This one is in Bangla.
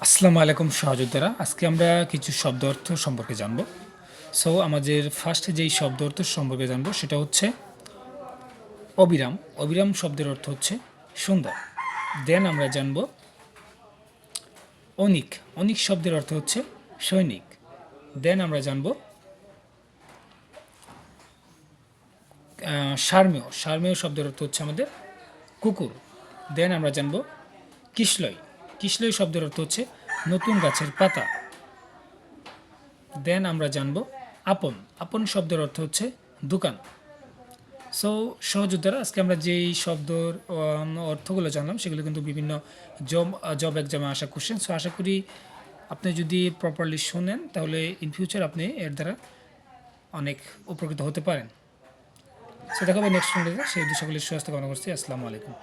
আসসালামু আলাইকুম সহযোদ্ধারা। আজকে আমরা কিছু শব্দ অর্থ সম্পর্কে জানব। সো আমাদের ফার্স্ট যেই শব্দ অর্থ সম্পর্কে জানব সেটা হচ্ছে অবিরাম। অবিরাম শব্দের অর্থ হচ্ছে সুন্দর। দেন আমরা জানব অনিক। অনিক শব্দের অর্থ হচ্ছে সৈনিক। দেন আমরা জানব সারমেয়। সারমেয় শব্দের অর্থ হচ্ছে আমাদের কুকুর। দেন আমরা জানব কিশলয়। কিশলয় শব্দের অর্থ হচ্ছে নতুন গাছের পাতা। দেন আমরা জানব আপন। আপন শব্দের অর্থ হচ্ছে দোকান। সো সহযোদ্ধারা, আজকে আমরা যেই শব্দর অর্থগুলো জানলাম সেগুলো কিন্তু বিভিন্ন জব এক্সামে আসা কোশ্চেন। সো আশা করি আপনি যদি প্রপারলি শোনেন তাহলে ইন ফিউচার আপনি এর দ্বারা অনেক উপকৃত হতে পারেন। সো দেখা হবে নেক্সট ভিডিওতে। সেই সকলের সুস্বাস্থ্য কামনা করছি। আসসালামু আলাইকুম।